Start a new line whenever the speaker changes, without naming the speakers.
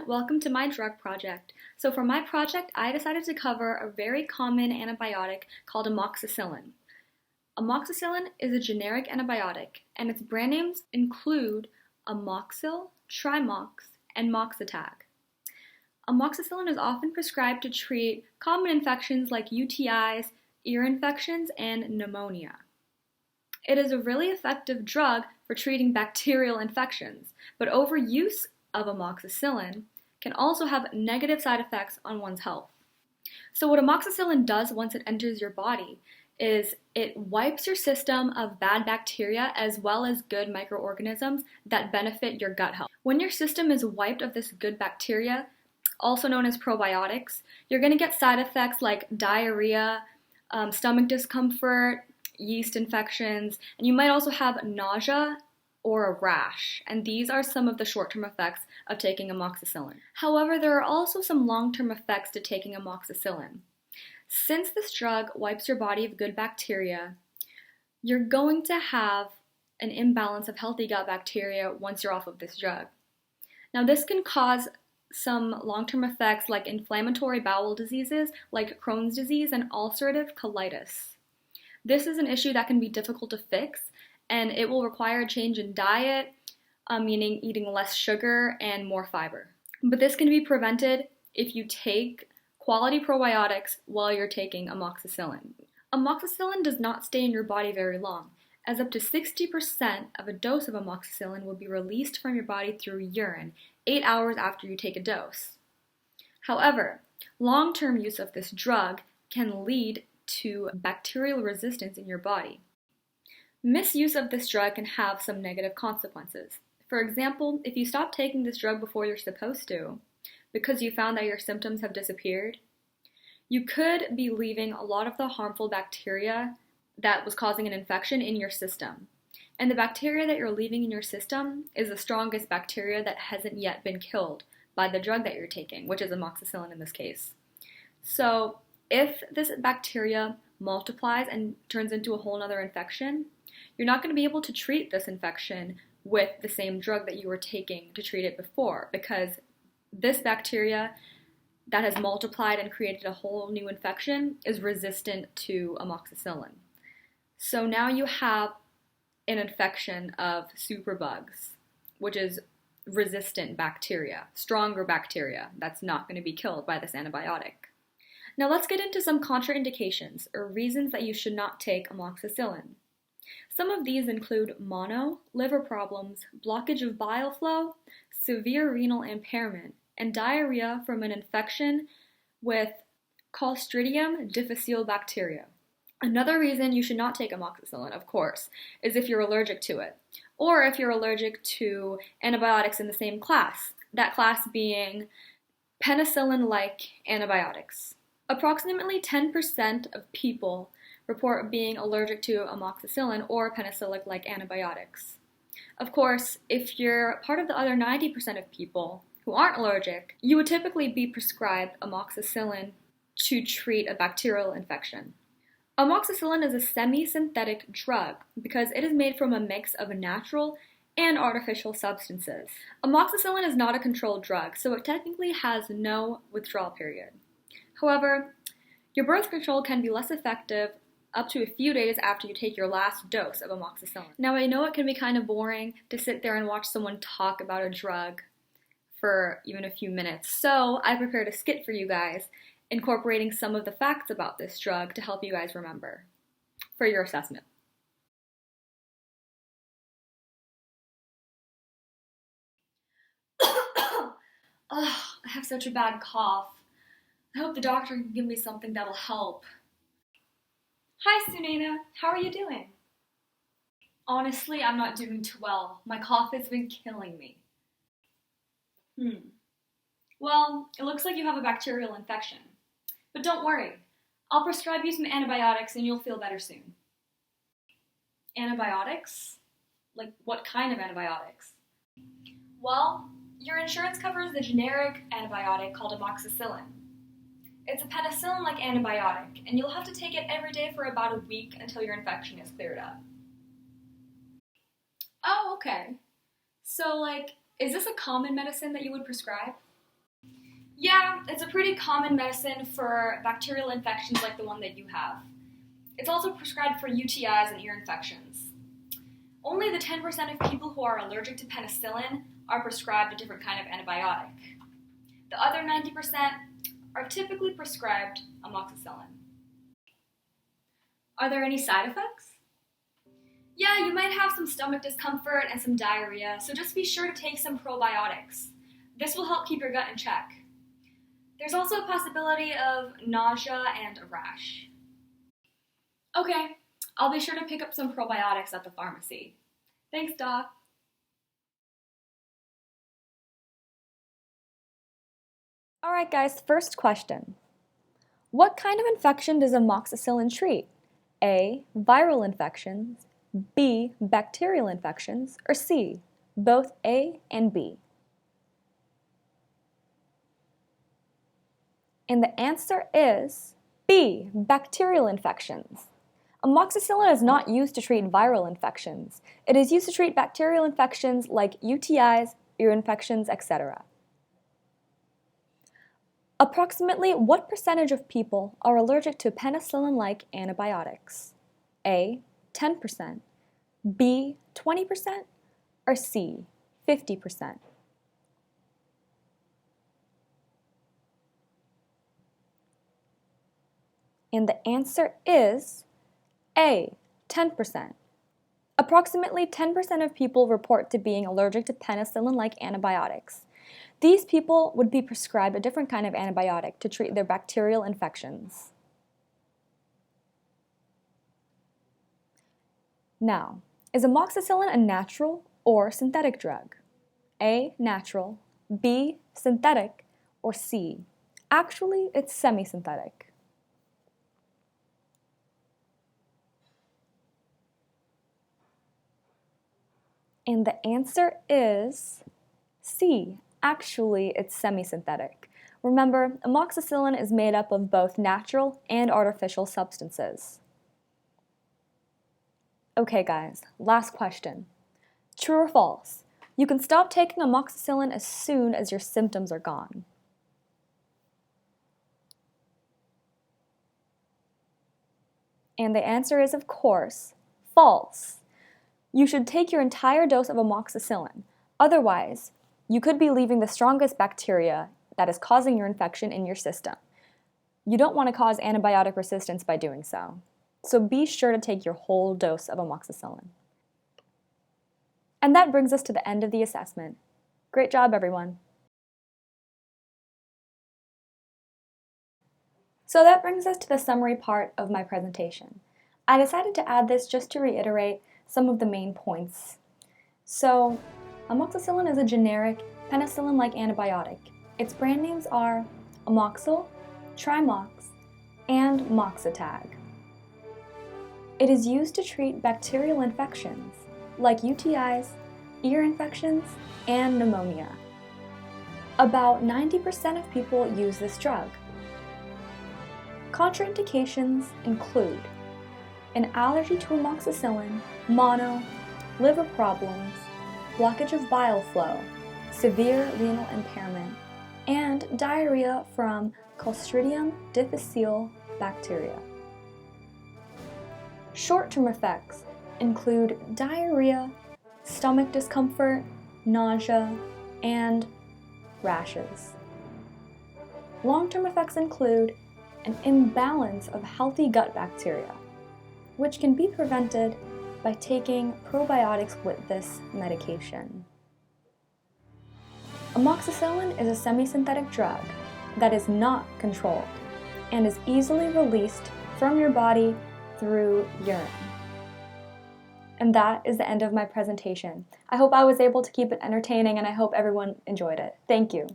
welcome to my drug project. So for my project, I decided to cover a very common antibiotic called amoxicillin. Amoxicillin is a generic antibiotic, and its brand names include Amoxil, Trimox, and Moxitag. Amoxicillin is often prescribed to treat common infections like UTIs, ear infections, and pneumonia. It is a really effective drug for treating bacterial infections, but overuse of amoxicillin can also have negative side effects on one's health. So what amoxicillin does once it enters your body is it wipes your system of bad bacteria as well as good microorganisms that benefit your gut health. When your system is wiped of this good bacteria, also known as probiotics, you're going to get side effects like diarrhea, stomach discomfort, yeast infections, and you might also have nausea or a rash, and these are some of the short-term effects of taking amoxicillin. However, there are also some long-term effects to taking amoxicillin. Since this drug wipes your body of good bacteria, you're going to have an imbalance of healthy gut bacteria once you're off of this drug. Now, this can cause some long-term effects like inflammatory bowel diseases like Crohn's disease and ulcerative colitis. This is an issue that can be difficult to fix, and it will require a change in diet, meaning eating less sugar and more fiber. But this can be prevented if you take quality probiotics while you're taking amoxicillin. Amoxicillin does not stay in your body very long, as up to 60% of a dose of amoxicillin will be released from your body through urine 8 hours after you take a dose. However, long-term use of this drug can lead to bacterial resistance in your body. Misuse of this drug can have some negative consequences. For example, if you stop taking this drug before you're supposed to, because you found that your symptoms have disappeared, you could be leaving a lot of the harmful bacteria that was causing an infection in your system. And the bacteria that you're leaving in your system is the strongest bacteria that hasn't yet been killed by the drug that you're taking, which is amoxicillin in this case. So if this bacteria multiplies and turns into a whole other infection, you're not going to be able to treat this infection with the same drug that you were taking to treat it before, because this bacteria that has multiplied and created a whole new infection is resistant to amoxicillin. So now you have an infection of superbugs, which is resistant bacteria, stronger bacteria that's not going to be killed by this antibiotic. Now let's get into some contraindications, or reasons that you should not take amoxicillin. Some of these include mono, liver problems, blockage of bile flow, severe renal impairment, and diarrhea from an infection with Clostridium difficile bacteria. Another reason you should not take amoxicillin, of course, is if you're allergic to it, or if you're allergic to antibiotics in the same class, that class being penicillin-like antibiotics. Approximately 10% of people report being allergic to amoxicillin or penicillin-like antibiotics. Of course, if you're part of the other 90% of people who aren't allergic, you would typically be prescribed amoxicillin to treat a bacterial infection. Amoxicillin is a semi-synthetic drug because it is made from a mix of natural and artificial substances. Amoxicillin is not a controlled drug, so it technically has no withdrawal period. However, your birth control can be less effective up to a few days after you take your last dose of amoxicillin. Now, I know it can be kind of boring to sit there and watch someone talk about a drug for even a few minutes, so I prepared a skit for you guys incorporating some of the facts about this drug to help you guys remember for your assessment. I have such a bad cough. I hope the doctor can give me something that'll help. Hi, Sunena. How are you doing? Honestly, I'm not doing too well. My cough has been killing me. Well, it looks like you have a bacterial infection. But don't worry. I'll prescribe you some antibiotics and you'll feel better soon. Antibiotics? Like, what kind of antibiotics? Well, your insurance covers the generic antibiotic called amoxicillin. It's a penicillin-like antibiotic, and you'll have to take it every day for about a week until your infection is cleared up. Oh, okay. So, is this a common medicine that you would prescribe? Yeah, it's a pretty common medicine for bacterial infections like the one that you have. It's also prescribed for UTIs and ear infections. Only the 10% of people who are allergic to penicillin are prescribed a different kind of antibiotic. The other 90% are typically prescribed amoxicillin. Are there any side effects? Yeah, you might have some stomach discomfort and some diarrhea, so just be sure to take some probiotics. This will help keep your gut in check. There's also a possibility of nausea and a rash. Okay, I'll be sure to pick up some probiotics at the pharmacy. Thanks, Doc. Alright guys, first question. What kind of infection does amoxicillin treat? A. Viral infections, B. Bacterial infections, or C. Both A and B? And the answer is B. Bacterial infections. Amoxicillin is not used to treat viral infections. It is used to treat bacterial infections like UTIs, ear infections, etc. Approximately what percentage of people are allergic to penicillin-like antibiotics? A. 10%, B. 20%, or C. 50%? And the answer is A. 10%. Approximately 10% of people report to being allergic to penicillin-like antibiotics. These people would be prescribed a different kind of antibiotic to treat their bacterial infections. Now, is amoxicillin a natural or synthetic drug? A. Natural, B. Synthetic, or C. Actually, it's semi-synthetic. And the answer is C. Actually, it's semi-synthetic. Remember, amoxicillin is made up of both natural and artificial substances. Okay guys, last question. True or false? You can stop taking amoxicillin as soon as your symptoms are gone. And the answer is, of course, false. You should take your entire dose of amoxicillin. Otherwise, you could be leaving the strongest bacteria that is causing your infection in your system. You don't want to cause antibiotic resistance by doing so. So be sure to take your whole dose of amoxicillin. And that brings us to the end of the assessment. Great job, everyone. So that brings us to the summary part of my presentation. I decided to add this just to reiterate some of the main points. So, amoxicillin is a generic penicillin-like antibiotic. Its brand names are Amoxil, Trimox, and Moxitag. It is used to treat bacterial infections like UTIs, ear infections, and pneumonia. About 90% of people use this drug. Contraindications include an allergy to amoxicillin, mono, liver problems, blockage of bile flow, severe renal impairment, and diarrhea from Clostridium difficile bacteria. Short-term effects include diarrhea, stomach discomfort, nausea, and rashes. Long-term effects include an imbalance of healthy gut bacteria, which can be prevented by taking probiotics with this medication. Amoxicillin is a semi-synthetic drug that is not controlled and is easily released from your body through urine. And that is the end of my presentation. I hope I was able to keep it entertaining and I hope everyone enjoyed it. Thank you.